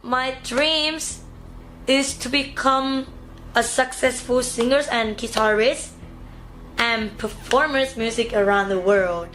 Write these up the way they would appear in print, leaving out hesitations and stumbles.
My dreams is to become a successful singer and guitarist and performers music around the world.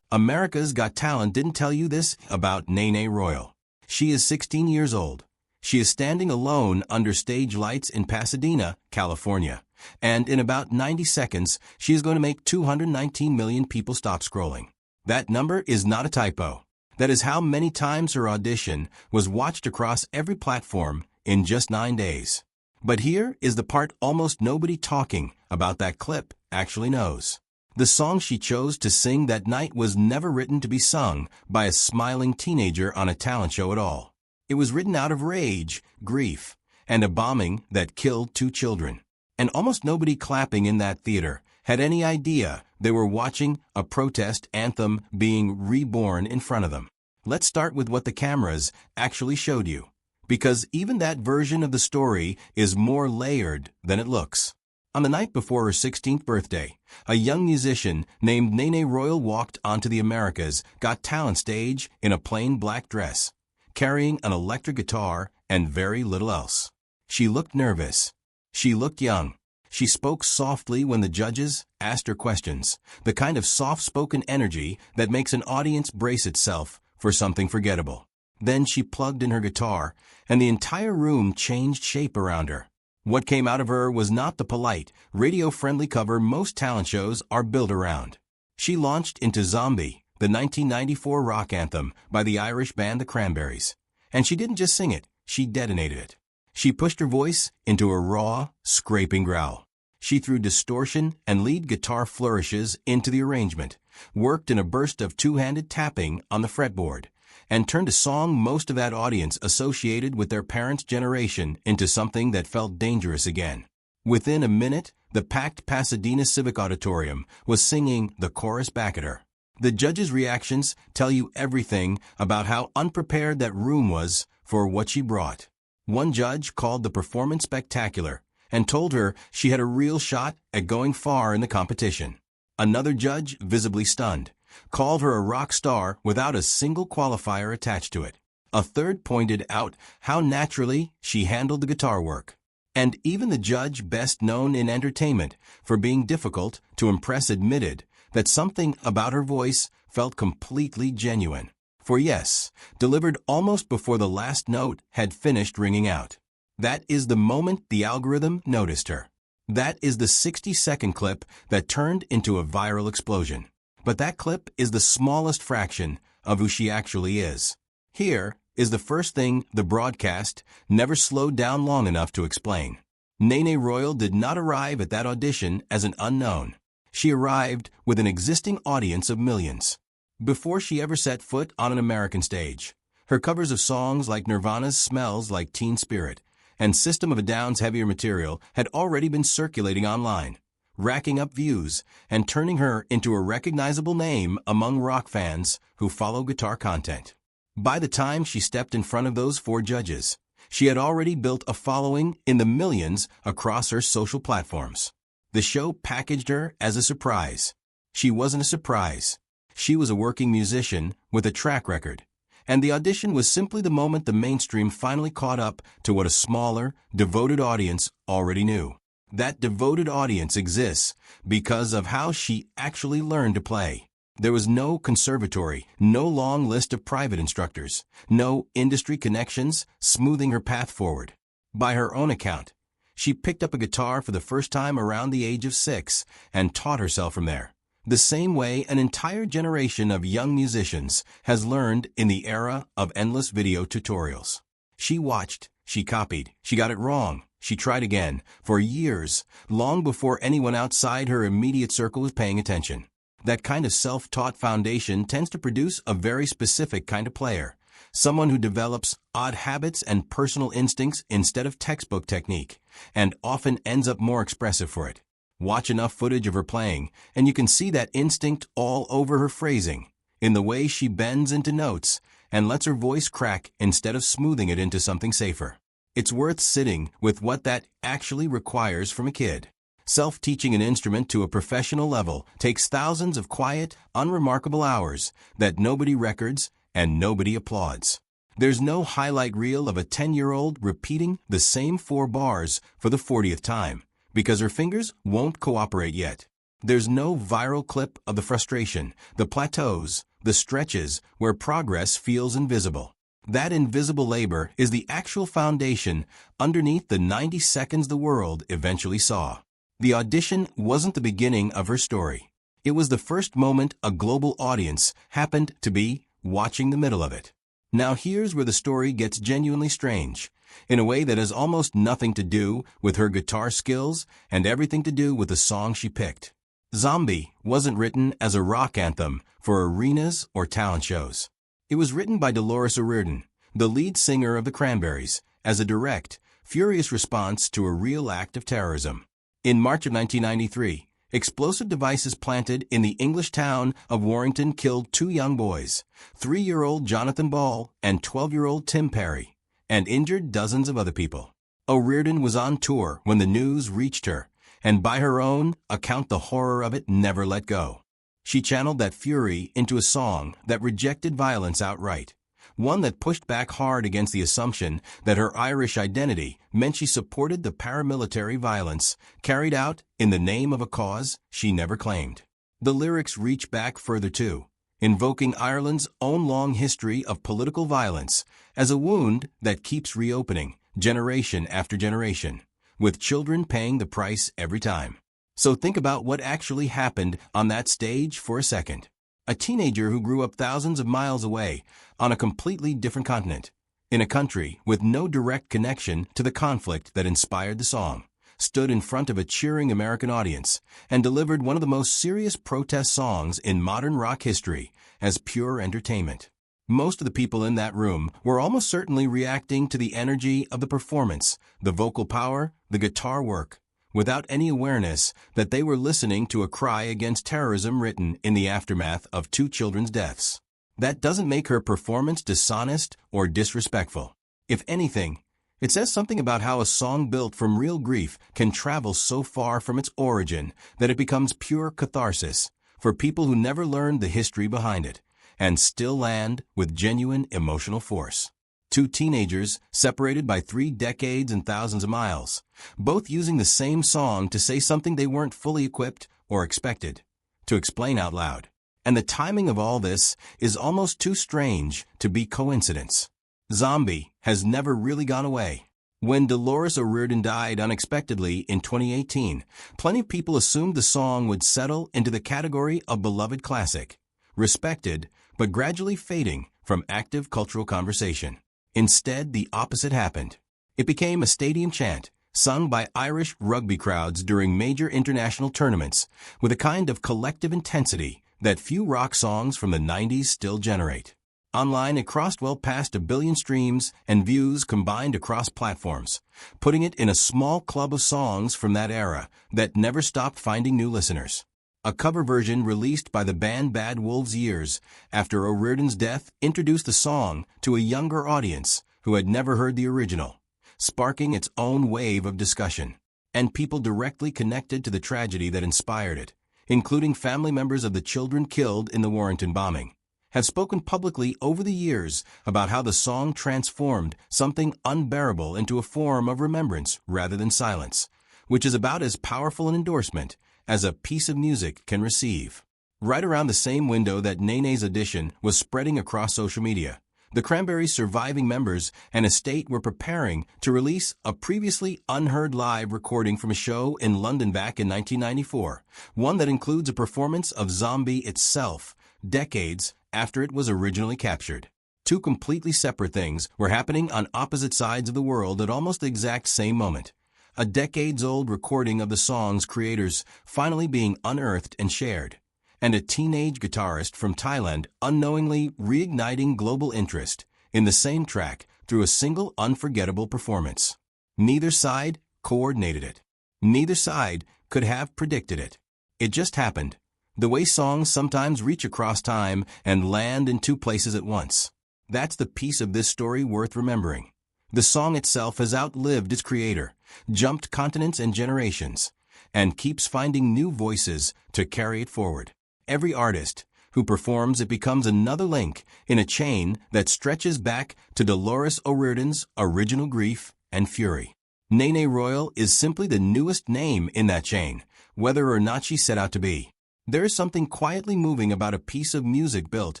America's Got Talent didn't tell you this about Nene Royal. She is 16 years old. She is standing alone under stage lights in Pasadena, California. And in about 90 seconds, she is going to make 219 million people stop scrolling. That number is not a typo. That is how many times her audition was watched across every platform in just 9 days. But here is the part almost nobody talking about that clip actually knows. The song she chose to sing that night was never written to be sung by a smiling teenager on a talent show at all. It was written out of rage, grief, and a bombing that killed 2 children. And almost nobody clapping in that theater had any idea they were watching a protest anthem being reborn in front of them. Let's start with what the cameras actually showed you, because even that version of the story is more layered than it looks. On the night before her 16th birthday, a young musician named Nene Royal walked onto the America's Got Talent stage in a plain black dress, carrying an electric guitar and very little else. She looked nervous. She looked young. She spoke softly when the judges asked her questions, the kind of soft-spoken energy that makes an audience brace itself for something forgettable. Then she plugged in her guitar, and the entire room changed shape around her. What came out of her was not the polite, radio-friendly cover most talent shows are built around. She launched into Zombie, the 1994 rock anthem by the Irish band The Cranberries. And she didn't just sing it, she detonated it. She pushed her voice into a raw, scraping growl. She threw distortion and lead guitar flourishes into the arrangement, worked in a burst of two-handed tapping on the fretboard, and turned a song most of that audience associated with their parents' generation into something that felt dangerous again. Within a minute, the packed Pasadena Civic Auditorium was singing the chorus back at her. The judges' reactions tell you everything about how unprepared that room was for what she brought. One judge called the performance spectacular and told her she had a real shot at going far in the competition. Another judge, visibly stunned, called her a rock star without a single qualifier attached to it. A third pointed out how naturally she handled the guitar work. And even the judge best known in entertainment for being difficult to impress admitted that something about her voice felt completely genuine. For yes, delivered almost before the last note had finished ringing out. That is the moment the algorithm noticed her. That is the 60-second clip that turned into a viral explosion. But that clip is the smallest fraction of who she actually is. Here is the first thing the broadcast never slowed down long enough to explain. Nene Royal did not arrive at that audition as an unknown. She arrived with an existing audience of millions. Before she ever set foot on an American stage, her covers of songs like Nirvana's Smells Like Teen Spirit and System of a Down's Heavier Material had already been circulating online, racking up views and turning her into a recognizable name among rock fans who follow guitar content. By the time she stepped in front of those 4 judges, she had already built a following in the millions across her social platforms. The show packaged her as a surprise. She wasn't a surprise. She was a working musician with a track record, and the audition was simply the moment the mainstream finally caught up to what a smaller, devoted audience already knew. That devoted audience exists because of how she actually learned to play. There was no conservatory, no long list of private instructors, no industry connections smoothing her path forward. By her own account, she picked up a guitar for the first time around the age of 6 and taught herself from there. The same way an entire generation of young musicians has learned in the era of endless video tutorials. She watched, she copied, she got it wrong, she tried again, for years, long before anyone outside her immediate circle was paying attention. That kind of self-taught foundation tends to produce a very specific kind of player, someone who develops odd habits and personal instincts instead of textbook technique, and often ends up more expressive for it. Watch enough footage of her playing, and you can see that instinct all over her phrasing, in the way she bends into notes and lets her voice crack instead of smoothing it into something safer. It's worth sitting with what that actually requires from a kid. Self-teaching an instrument to a professional level takes thousands of quiet, unremarkable hours that nobody records and nobody applauds. There's no highlight reel of a 10-year-old repeating the same 4 bars for the 40th time, because her fingers won't cooperate yet. There's no viral clip of the frustration, the plateaus, the stretches where progress feels invisible. That invisible labor is the actual foundation underneath the 90 seconds the world eventually saw. The audition wasn't the beginning of her story. It was the first moment a global audience happened to be watching the middle of it. Now here's where the story gets genuinely strange, in a way that has almost nothing to do with her guitar skills and everything to do with the song she picked. Zombie wasn't written as a rock anthem for arenas or talent shows. It was written by Dolores O'Riordan, the lead singer of the Cranberries, as a direct, furious response to a real act of terrorism. In March of 1993, explosive devices planted in the English town of Warrington killed 2 young boys, 3-year-old Jonathan Ball and 12-year-old Tim Perry, and injured dozens of other people. O'Riordan was on tour when the news reached her, and by her own account the horror of it never let go. She channeled that fury into a song that rejected violence outright, one that pushed back hard against the assumption that her Irish identity meant she supported the paramilitary violence carried out in the name of a cause she never claimed. The lyrics reach back further too, invoking Ireland's own long history of political violence as a wound that keeps reopening generation after generation, with children paying the price every time. So think about what actually happened on that stage for a second. A teenager who grew up thousands of miles away on a completely different continent, in a country with no direct connection to the conflict that inspired the song, stood in front of a cheering American audience and delivered one of the most serious protest songs in modern rock history as pure entertainment. Most of the people in that room were almost certainly reacting to the energy of the performance, the vocal power, the guitar work, without any awareness that they were listening to a cry against terrorism written in the aftermath of 2 children's deaths. That doesn't make her performance dishonest or disrespectful. If anything, it says something about how a song built from real grief can travel so far from its origin that it becomes pure catharsis for people who never learned the history behind it and still land with genuine emotional force. 2 teenagers separated by 3 decades and thousands of miles, both using the same song to say something they weren't fully equipped or expected to explain out loud. And the timing of all this is almost too strange to be coincidence. Zombie has never really gone away. When Dolores O'Riordan died unexpectedly in 2018, plenty of people assumed the song would settle into the category of beloved classic, respected but gradually fading from active cultural conversation. Instead, the opposite happened. It became a stadium chant, sung by Irish rugby crowds during major international tournaments, with a kind of collective intensity that few rock songs from the 90s still generate. Online, it crossed well past 1 billion streams and views combined across platforms, putting it in a small club of songs from that era that never stopped finding new listeners. A cover version released by the band Bad Wolves years after O'Riordan's death introduced the song to a younger audience who had never heard the original, sparking its own wave of discussion. And people directly connected to the tragedy that inspired it, including family members of the children killed in the Warrington bombing, have spoken publicly over the years about how the song transformed something unbearable into a form of remembrance rather than silence, which is about as powerful an endorsement as a piece of music can receive. Right around the same window that Nene's audition was spreading across social media, the Cranberries' surviving members and estate were preparing to release a previously unheard live recording from a show in London back in 1994, one that includes a performance of Zombie itself, decades after it was originally captured. 2 completely separate things were happening on opposite sides of the world at almost the exact same moment. A decades-old recording of the song's creators finally being unearthed and shared, and a teenage guitarist from Thailand unknowingly reigniting global interest in the same track through a single unforgettable performance. Neither side coordinated it. Neither side could have predicted it. It just happened, the way songs sometimes reach across time and land in 2 places at once. That's the piece of this story worth remembering. The song itself has outlived its creator, jumped continents and generations, and keeps finding new voices to carry it forward. Every artist, who performs, it becomes another link in a chain that stretches back to Dolores O'Riordan's original Grief and Fury. Nene Royal is simply the newest name in that chain, whether or not she set out to be. There is something quietly moving about a piece of music built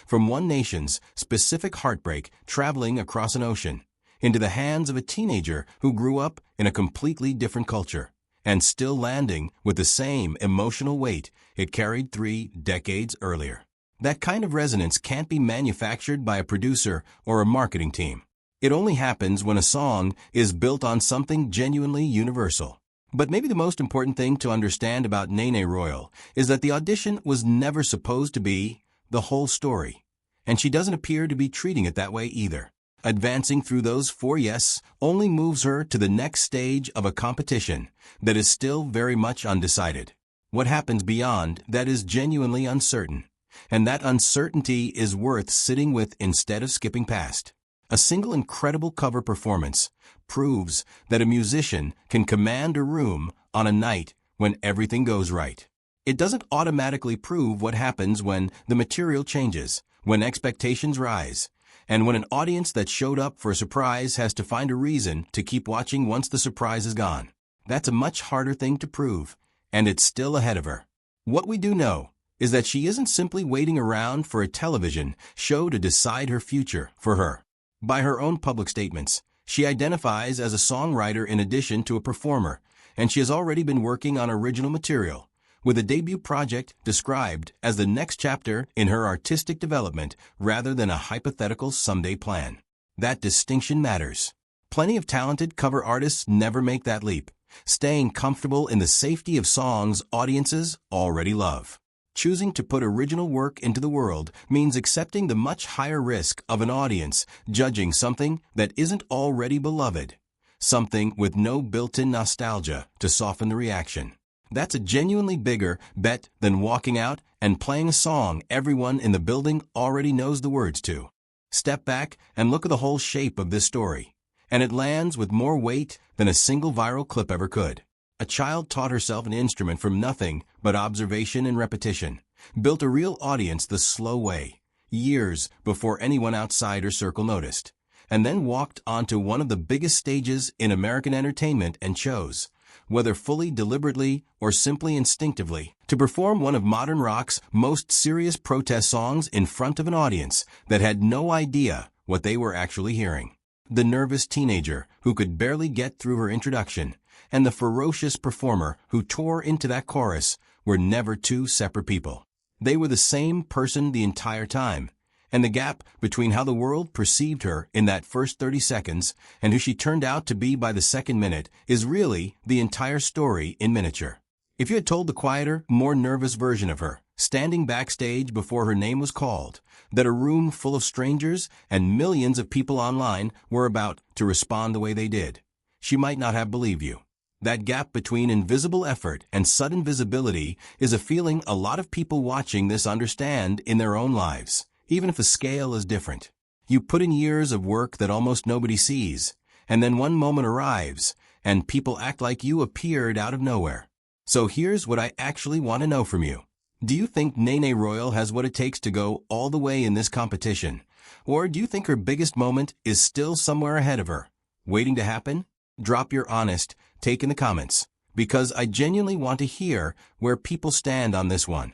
from one nation's specific heartbreak traveling across an ocean into the hands of a teenager who grew up in a completely different culture and still landing with the same emotional weight it carried 3 decades earlier. That kind of resonance can't be manufactured by a producer or a marketing team. It only happens when a song is built on something genuinely universal. But maybe the most important thing to understand about Nene Royal is that the audition was never supposed to be the whole story, and she doesn't appear to be treating it that way either. Advancing through those 4 yeses only moves her to the next stage of a competition that is still very much undecided. What happens beyond that is genuinely uncertain, and that uncertainty is worth sitting with instead of skipping past. A single incredible cover performance proves that a musician can command a room on a night when everything goes right. It doesn't automatically prove what happens when the material changes, when expectations rise, and when an audience that showed up for a surprise has to find a reason to keep watching once the surprise is gone. That's a much harder thing to prove, and it's still ahead of her. What we do know is that she isn't simply waiting around for a television show to decide her future for her. By her own public statements, she identifies as a songwriter in addition to a performer, and she has already been working on original material, with a debut project described as the next chapter in her artistic development rather than a hypothetical someday plan. That distinction matters. Plenty of talented cover artists never make that leap, staying comfortable in the safety of songs audiences already love. Choosing to put original work into the world means accepting the much higher risk of an audience judging something that isn't already beloved, something with no built-in nostalgia to soften the reaction. That's a genuinely bigger bet than walking out and playing a song everyone in the building already knows the words to. Step back and look at the whole shape of this story, and it lands with more weight than a single viral clip ever could. A child taught herself an instrument from nothing but observation and repetition, built a real audience the slow way, years before anyone outside her circle noticed, and then walked onto one of the biggest stages in American entertainment and chose, whether fully deliberately or simply instinctively, to perform one of modern rock's most serious protest songs in front of an audience that had no idea what they were actually hearing. The nervous teenager who could barely get through her introduction and the ferocious performer who tore into that chorus were never two separate people. They were the same person the entire time, and the gap between how the world perceived her in that first 30 seconds and who she turned out to be by the second minute is really the entire story in miniature. If you had told the quieter, more nervous version of her, standing backstage before her name was called, that a room full of strangers and millions of people online were about to respond the way they did, she might not have believed you. That gap between invisible effort and sudden visibility is a feeling a lot of people watching this understand in their own lives, even if the scale is different. You put in years of work that almost nobody sees, and then one moment arrives, and people act like you appeared out of nowhere. So here's what I actually want to know from you. Do you think Nene Royal has what it takes to go all the way in this competition? Or do you think her biggest moment is still somewhere ahead of her, waiting to happen? Drop your honest take in the comments, because I genuinely want to hear where people stand on this one.